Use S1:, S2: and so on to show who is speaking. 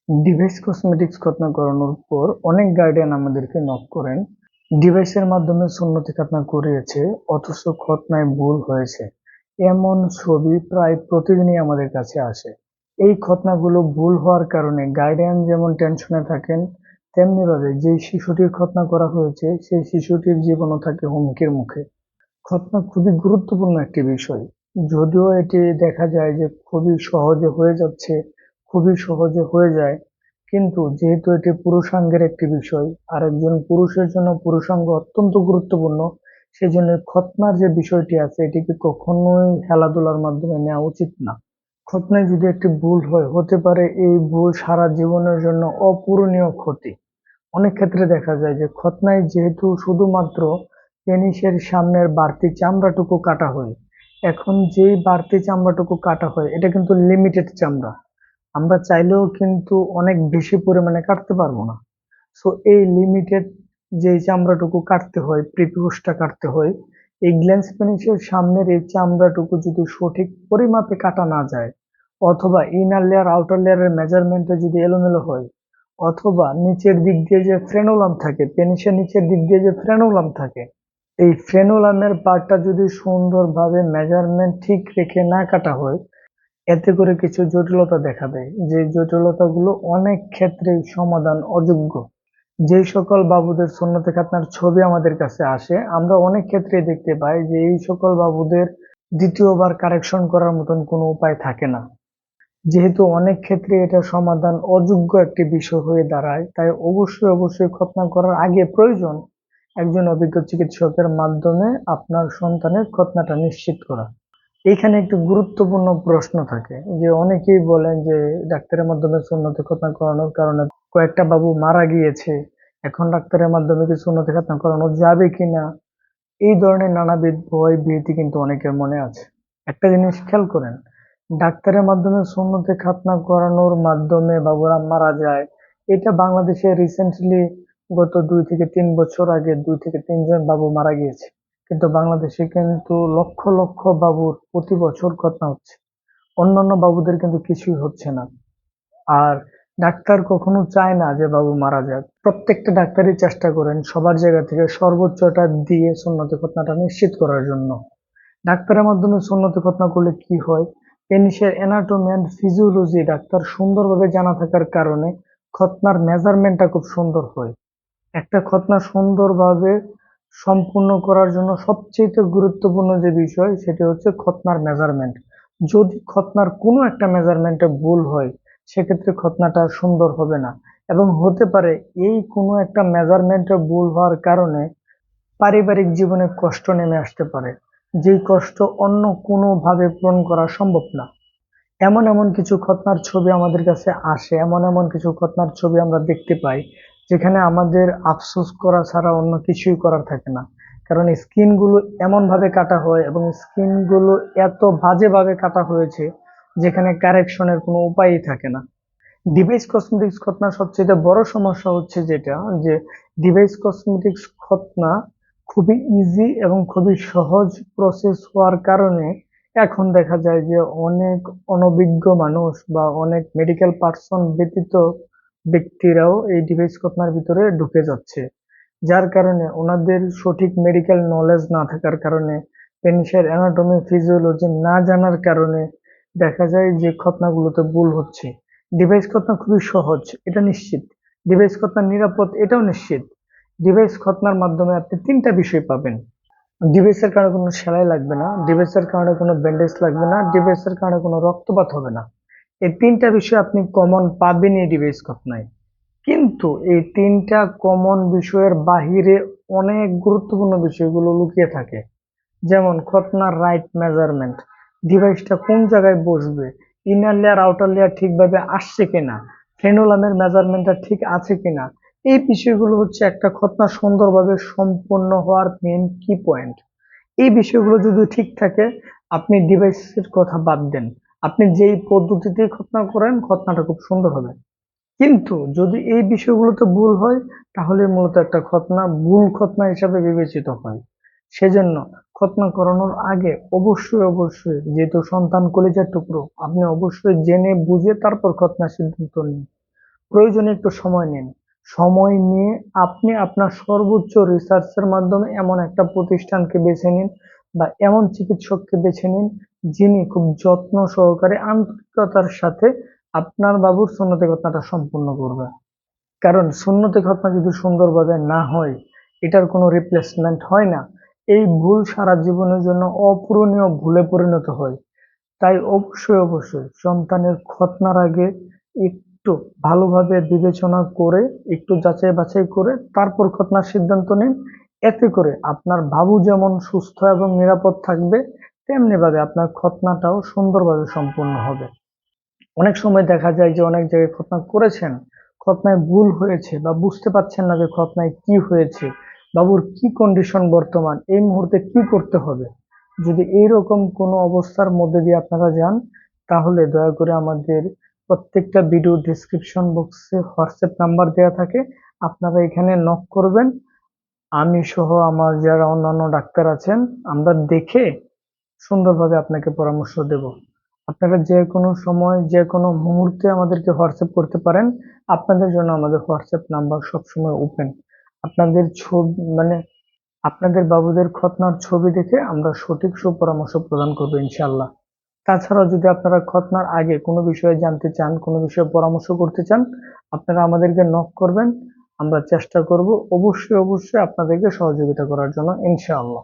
S1: Device cosmetics খতনা করানোর পর অনেক গার্ডিয়ান আমাদেরকে নক করেন। ডিভাইসের মাধ্যমে সুন্নতি খতনা করিয়েছে অথচ খতনায় ভুল হয়েছে। এমন ছবি প্রায় প্রতিদিনই আমাদের কাছে আসে। এই খতনাগুলো ভুল হওয়ার কারণে গার্ডিয়ান যেমন টেনশনে থাকেন, তেমনিভাবে যেই শিশুটির খতনা করা হয়েছে সেই শিশুটির জীবনও থাকে হুমকির মুখে। খতনা খুবই গুরুত্বপূর্ণ একটি বিষয়। যদিও এটি দেখা যায় যে খুবই সহজে হয়ে যাচ্ছে, খুবই সহজে হয়ে যায়। কিন্তু যেহেতু এটি পুরুষাঙ্গের একটি বিষয়, আর একজন পুরুষের জন্য পুরুষাঙ্গ অত্যন্ত গুরুত্বপূর্ণ, সেজন্য খতনার যে বিষয়টি আছে এটিকে কখনোই খেলাধুলার মাধ্যমে নেওয়া উচিত না। খতনায় যদি একটি ভুল হয়, হতে পারে এই ভুল সারা জীবনের জন্য অপূরণীয় ক্ষতি। অনেক ক্ষেত্রে দেখা যায় যে খতনায় যেহেতু শুধুমাত্র পেনিসের সামনের বাড়তি চামড়াটুকু কাটা হয়, এখন যেই বাড়তি চামড়াটুকু কাটা হয় এটা কিন্তু লিমিটেড চামড়া। আমরা চাইলেও কিন্তু অনেক বেশি পরিমাণে কাটতে পারবো না। সো এই লিমিটেড যেই চামড়াটুকু কাটতে হয়, প্রিপুসটা কাটতে হয়, এই গ্ল্যান্স পেনিসের সামনের এই চামড়াটুকু যদি সঠিক পরিমাপে কাটা না যায়, অথবা ইনার লেয়ার আউটার লেয়ারের মেজারমেন্টে যদি এলোমেলো হয়, অথবা নিচের দিক দিয়ে যে ফ্রেনুলাম থাকে, পেনিসের নিচের দিক দিয়ে যে ফ্রেনুলাম থাকে, এই ফ্রেনুলামের পার্টটা যদি সুন্দরভাবে মেজারমেন্ট ঠিক রেখে না কাটা হয়, এতে করে কিছু জটিলতা দেখা দেয়, যে জটিলতাগুলো অনেক ক্ষেত্রেই সমাধান অযোগ্য। যেই সকল বাবুদের সুন্নতে খাতনার ছবি আমাদের কাছে আসে, আমরা অনেক ক্ষেত্রেই দেখতে পাই যে এই সকল বাবুদের দ্বিতীয়বার কারেকশন করার মতন কোনো উপায় থাকে না। যেহেতু অনেক ক্ষেত্রে এটা সমাধান অযোগ্য একটি বিষয় হয়ে দাঁড়ায়, তাই অবশ্যই খতনা করার আগে প্রয়োজন একজন অভিজ্ঞ চিকিৎসকের মাধ্যমে আপনার সন্তানের খতনাটা নিশ্চিত করা। এইখানে একটি গুরুত্বপূর্ণ প্রশ্ন থাকে, যে অনেকেই বলেন যে ডাক্তারের মাধ্যমে সুন্নতে খতনা করানোর কারণে কয়েকটা বাবু মারা গিয়েছে, এখন ডাক্তারের মাধ্যমে কি সুন্নতে খতনা করানো যাবে কিনা। এই ধরনের নানাবিধ ভয় ভীতি কিন্তু অনেকের মনে আছে। একটা জিনিস খেয়াল করেন, ডাক্তারের মাধ্যমে সুন্নতে খাতনা করানোর মাধ্যমে বাবুরা মারা যায়, এটা বাংলাদেশে রিসেন্টলি গত 2 থেকে 3 বছর আগে 2 থেকে 3 জন বাবু মারা গিয়েছে। কিন্তু বাংলাদেশে কিন্তু লক্ষ লক্ষ বাবুর প্রতি বছর খতনা হচ্ছে। অন্যান্য বাবুদের কিন্তু কিছুই হচ্ছে না। আর ডাক্তার কখনো চায় না যে বাবু মারা যাক। প্রত্যেকটা ডাক্তারই চেষ্টা করেন সবার জায়গা থেকে সর্বোচ্চটা দিয়ে সুন্নতে খতনাটা নিশ্চিত করার জন্য। ডাক্তারের মাধ্যমে সুন্নতে খতনা করলে কি হয়, পেনিসের অ্যানাটমি অ্যান্ড ফিজিওলজি ডাক্তার সুন্দরভাবে জানা থাকার কারণে খতনার মেজারমেন্টটা খুব সুন্দর হয়। একটা খতনা সুন্দরভাবে সম্পূর্ণ করার জন্য সবচেয়ে গুরুত্বপূর্ণ যে বিষয় সেটি হচ্ছে খতনার মেজারমেন্ট। যদি খতনার কোনো একটা মেজারমেন্টে ভুল হয়, সেক্ষেত্রে খতনাটা সুন্দর হবে না। এবং হতে পারে এই কোনো একটা মেজারমেন্টে ভুল হওয়ার কারণে পারিবারিক জীবনে কষ্ট নেমে আসতে পারে, যেই কষ্ট অন্য কোনোভাবে পূরণ করা সম্ভব না। এমন এমন কিছু খতনার ছবি আমাদের কাছে আসে, এমন এমন কিছু খতনার ছবি আমরা দেখতে পাই, যেখানে আমাদের আফসোস করা ছাড়া অন্য কিছুই করার থাকে না। কারণ স্কিন গুলো এমন ভাবে কাটা হয় এবং স্কিন গুলো এত বাজেভাবে কাটা হয়েছে, যেখানে কারেকশনের কোনো উপায়ই থাকে না। ডিভাইস কসমেটিক্স খতনার সবচেয়ে বড় সমস্যা হচ্ছে যেটা, যে ডিভাইস কসমেটিক্স খতনা খুবই ইজি এবং খুবই সহজ প্রসেস হওয়ার কারণে এখন দেখা যায় যে অনেক অনভিজ্ঞ মানুষ বা অনেক মেডিকেল পার্সন ব্যতীত ব্যক্তিরাও এই ডিভাইস খতনার ভিতরে ঢুকে যাচ্ছে। যার কারণে ওনাদের সঠিক মেডিকেল নলেজ না থাকার কারণে, পেনিসের অ্যানাটমি ফিজিওলজি না জানার কারণে দেখা যায় যে খতনাগুলোতে ভুল হচ্ছে। ডিভাইস খতনা খুবই সহজ, এটা নিশ্চিত। ডিভাইস খতনা নিরাপদ, এটাও নিশ্চিত। ডিভাইস খতনার মাধ্যমে আপনি 3টা বিষয় পাবেন। ডিভাইসের কারণে কোনো সেলাই লাগবে না, ডিভাইসের কারণে কোনো ব্যান্ডেজ লাগবে না, ডিভাইসের কারণে কোনো রক্তপাত হবে না। এই 3টা বিষয় আপনি কমন পাবেনই ডিভাইস খতনায়। কিন্তু এই 3টা কমন বিষয়ের বাহিরে অনেক গুরুত্বপূর্ণ বিষয়গুলো লুকিয়ে থাকে। যেমন খতনার রাইট মেজারমেন্ট, ডিভাইসটা কোন জায়গায় বসবে, ইনার লেয়ার আউটার লেয়ার ঠিকভাবে আসছে কিনা, ফ্রেনুলামের মেজারমেন্টটা ঠিক আছে কিনা। এই বিষয়গুলো হচ্ছে একটা খতনা সুন্দরভাবে সম্পন্ন হওয়ার মেন কি পয়েন্ট। এই বিষয়গুলো যদি ঠিক থাকে, আপনি ডিভাইসের কথা বাদ দেন, আপনি যেই পদ্ধতিতে খতনা করেন খতনাটা খুব সুন্দর হবে। কিন্তু যদি এই বিষয়গুলোতে ভুল হয়, তাহলে মূলত একটা খতনা ভুল খতনা হিসাবে বিবেচিত হয়। সেজন্য খতনা করানোর আগে অবশ্যই যেহেতু সন্তান কলিজার টুকরো, আপনি অবশ্যই জেনে বুঝে তারপর খতনা সিদ্ধান্ত নিন। প্রয়োজনে একটু সময় নিন। সময় নিয়ে আপনি আপনার সর্বোচ্চ রিসার্চের মাধ্যমে এমন একটা প্রতিষ্ঠানকে বেছে নিন বা এমন চিকিৎসককে বেছে নিন যিনি খুব যত্ন সহকারে আন্তরিকতার সাথে আপনার বাবুর সুন্নতি খতনাটা সম্পূর্ণ করবে। কারণ সুন্নতি খতনা যদি সুন্দরভাবে না হয়, এটার কোনো রিপ্লেসমেন্ট হয় না। এই ভুল সারা জীবনের জন্য অপূরণীয় ভুলে পরিণত হয়। তাই অবশ্যই অবশ্যই সন্তানের খতনার আগে একটু ভালোভাবে বিবেচনা করে, একটু যাচাই বাছাই করে তারপর খতনার সিদ্ধান্ত নিন। এতে করে আপনার বাবু যেমন সুস্থ এবং নিরাপদ থাকবে, তেমনি ভাবে আপনার খতনাটাও সুন্দরভাবে সম্পূর্ণ হবে। অনেক সময় দেখা যায় যে অনেক জায়গায় খতনা করেছেন, খতনায় ভুল হয়েছে বা বুঝতে পারছেন না যে খতনায় কি হয়েছে, বাবুর কি কন্ডিশন বর্তমান, এই মুহূর্তে কি করতে হবে। যদি এইরকম কোনো অবস্থার মধ্যে দিয়ে আপনারা যান, তাহলে দয়া করে আমাদের প্রত্যেকটা ভিডিও ডেসক্রিপশন বক্সে হোয়াটসঅ্যাপ নাম্বার দেওয়া থাকে, আপনারা এখানে নক করবেন। আমি সহ আমার যারা অন্যান্য ডাক্তার আছেন, আমরা দেখে সুন্দরভাবে আপনাকে পরামর্শ দেব। আপনারা যে কোনো সময় যে কোনো মুহূর্তে আমাদেরকে হোয়াটসঅ্যাপ করতে পারেন। আপনাদের জন্য আমাদের হোয়াটসঅ্যাপ নাম্বার সবসময় ওপেন। আপনাদের ছবি আপনাদের বাবুদের খতনার ছবি দেখে আমরা সঠিক সুপরামর্শ প্রদান করবো ইনশাআল্লাহ। তাছাড়াও যদি আপনারা খতনার আগে কোনো বিষয়ে জানতে চান, কোনো বিষয়ে পরামর্শ করতে চান, আপনারা আমাদেরকে নক করবেন। আমরা চেষ্টা করব অবশ্যই অবশ্যই আপনাদেরকে সহযোগিতা করার জন্য ইনশাআল্লাহ।